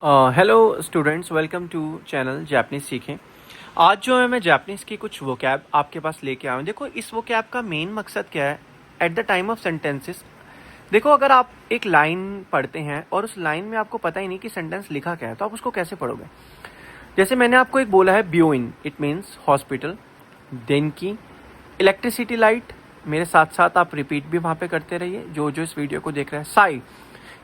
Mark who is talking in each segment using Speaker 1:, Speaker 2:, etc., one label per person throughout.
Speaker 1: Hello students, welcome to channel Japanese सीखें। आज जो है मैं जापनीज़ की कुछ वोकैब आपके पास लेके आया हूँ। देखो, इस वोकैब का मेन मकसद क्या है। Eight the time of sentences, देखो अगर आप एक लाइन पढ़ते हैं और उस लाइन में आपको पता ही नहीं कि सेंटेंस लिखा क्या है, तो आप उसको कैसे पढ़ोगे। जैसे मैंने आपको एक बोला है ब्योइन, इट मीन्स हॉस्पिटल। दिन की इलेक्ट्रिसिटी लाइट, मेरे साथ साथ आप रिपीट भी वहाँ पे करते रहिए जो जो इस वीडियो को देख रहे हैं। साई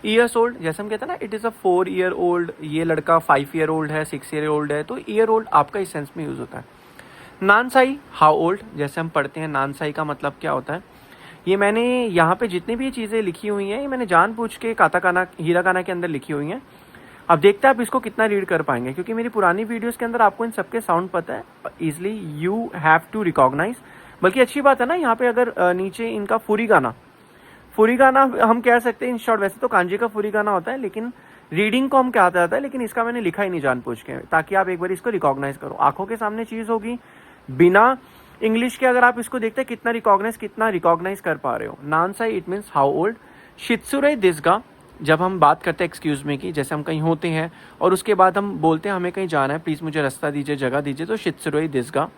Speaker 1: ईयर्स ओल्ड, जैसे हम कहते हैं ना, it is a 4 year old, ये लड़का 5 ईयर ओल्ड है, 6 ईयर ओल्ड है, तो ईयर ओल्ड आपका इस सेंस में यूज़ होता है। नानसाई हाउ ओल्ड, जैसे हम पढ़ते हैं नानसाई का मतलब क्या होता है। ये मैंने यहाँ पे जितनी भी चीज़ें लिखी हुई हैं, ये मैंने जानबूझ के काताकाना हीरागाना के अंदर लिखी हुई हैं। अब देखते हैं आप इसको कितना रीड कर पाएंगे, क्योंकि मेरी पुरानी वीडियोस के अंदर आपको इन सबके साउंड पता है, easily you have to recognise. बल्कि अच्छी बात है ना, यहाँ पे अगर नीचे इनका फुरी गाना हम कह सकते हैं इन शॉर्ट। वैसे तो कांजी का फुरी गाना होता है, लेकिन रीडिंग को हम क्या जाता है, लेकिन इसका मैंने लिखा ही नहीं जानबूझ के, ताकि आप एक बार इसको रिकॉग्नाइज करो। आंखों के सामने चीज होगी, बिना इंग्लिश के अगर आप इसको देखते हैं कितना रिकॉग्नाइज कर पा रहे हो। नानसाई इट मीन्स हाउ ओल्ड। शित्सुरे दिसगा, जब हम बात करते हैं एक्सक्यूज मी की, जैसे हम कहीं होते हैं और उसके बाद हम बोलते हैं हमें कहीं जाना है, प्लीज मुझे रास्ता दीजिए, जगह दीजिए, तो शित्सुरे दिसगा।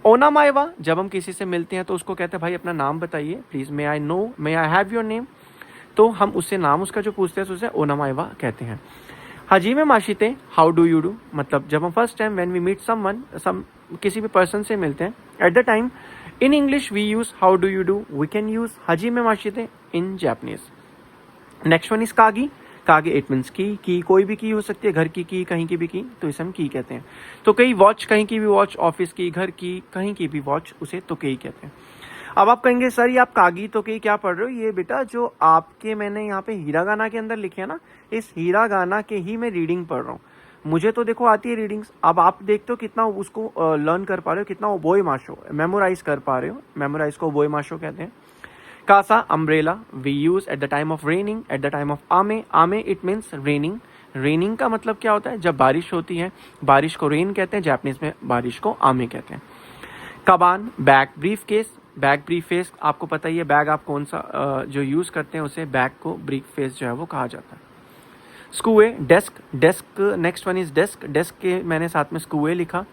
Speaker 1: ओनामाइवा, जब हम किसी से मिलते हैं तो उसको कहते हैं भाई अपना नाम बताइए, please may I have your name, तो हम उससे नाम उसका जो पूछते हैं तो उसे ओनामाइवा कहते हैं। हाजीमे माशिते, हाउ डू यू डू, मतलब जब हम first time when we meet someone, किसी भी पर्सन से मिलते हैं, at the time in English we use how do you do, we can use हाजीमे माशिते in Japanese. Next one is कागी। कागे इट मीन्स की कोई भी की हो सकती है, घर की कहीं की भी की, तो इसे हम की कहते हैं। तो कई वॉच, कहीं की भी वॉच, ऑफिस की, घर की, कहीं की भी वॉच, उसे तो कई कहते हैं। अब आप कहेंगे सर ये आप कागी तो कई क्या पढ़ रहे हो। ये बेटा जो आपके मैंने यहाँ पे हीरागाना के अंदर लिखे है ना, इस हीरागाना के ही मैं रीडिंग पढ़ रहा हूँ। मुझे तो देखो आती है रीडिंग्स। अब आप देखते हो कितना उसको लर्न कर पा रहे हो, कितना ओबोए माशो मेमोराइज कर पा रहे हो। मेमोराइज को ओबोए माशो कहते हैं। कासा umbrella, we use at the time of raining, at the time of आमे। आमे इट मीन्स रेनिंग। रेनिंग का मतलब क्या होता है, जब बारिश होती है, बारिश को रेन कहते हैं, जापानीज में बारिश को आमे कहते हैं। कबान, bag briefcase. Bag briefcase आपको पता ही है, बैग आप कौन सा जो यूज करते हैं उसे बैग को ब्रीफ केस जो है वो कहा जाता है। स्कूए, desk. Desk next one is desk. Desk के मैंने साथ में स्कूए लिखा,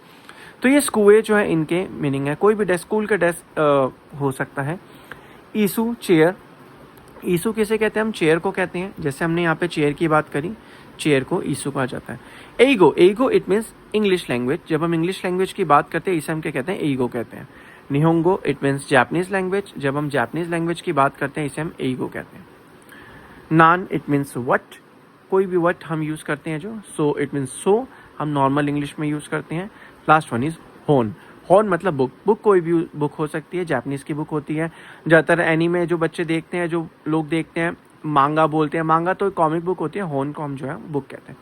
Speaker 1: तो ये स्कूए जो है इनके मीनिंग है कोई भी डेस्क, स्कूल का डेस्क हो सकता है। Issue, chair. ईसू किसे कहते हैं, हम चेयर को कहते हैं। जैसे हमने यहाँ पे चेयर की बात करी, चेयर को ईसू कहा जाता है। एगो, एगो इट मीन्स इंग्लिश लैंग्वेज। जब हम इंग्लिश लैंग्वेज की बात करते हैं इसे हम क्या कहते हैं, एगो कहते हैं। निहोंगो इट मीन्स जापानीज लैंग्वेज। जब हम जापानीज लैंग्वेज की बात करते हैं इसे हम एगो कहते हैं। नान इट मीन्स वट, कोई भी वट हम यूज करते हैं जो। सो इट मीन्स सो, हम नॉर्मल इंग्लिश में यूज करते हैं। लास्ट वन इज होन। हॉर्न मतलब बुक। बुक कोई भी बुक हो सकती है, जापानीज की बुक होती है। ज़्यादातर एनीमे जो बच्चे देखते हैं, जो लोग देखते हैं, मांगा बोलते हैं। मांगा तो कॉमिक बुक होती है, हॉर्न को हम जो है बुक कहते हैं।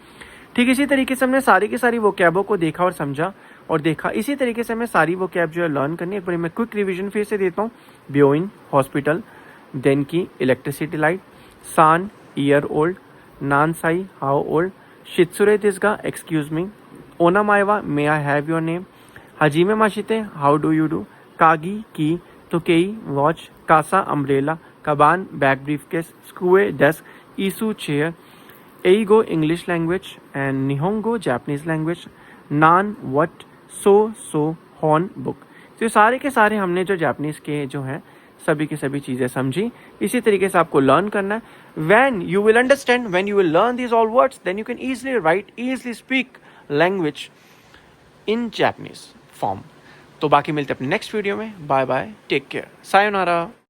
Speaker 1: ठीक इसी तरीके से हमने सारी की सारी वोकैबों को देखा और समझा और देखा। इसी तरीके से हमें सारी वोकैब जो है लर्न करनी है। एक बार मैं क्विक रिविजन फिर से देता हूँ। ब्योइन हॉस्पिटल, देन की इलेक्ट्रिसिटी लाइट, सान ईयर ओल्ड, नानसाई हाउ ओल्ड, शित्सुरे दिसगा एक्सक्यूज मी, ओनामाइवा may I have your name, हाजीमे माशिते हाउ डू यू डू, कागी की, तोकेई वॉच, कासा अम्ब्रेला, कबान बैग ब्रीफकेस, स्कूए डेस्क, ईसू चेयर, एइगो इंग्लिश लैंग्वेज एंड निहोंगो जापानीज लैंग्वेज, नान वट, सो हॉर्न बुक। तो ये सारे के सारे हमने जो जापानीज के जो हैं सभी की सभी चीज़ें समझी। इसी तरीके से आपको लर्न करना है। When you will understand, when you will learn these all words, then you can easily write, easily speak language in Japanese form. तो बाकी मिलते हैं अपने नेक्स्ट वीडियो में। Bye bye, take care, sayonara.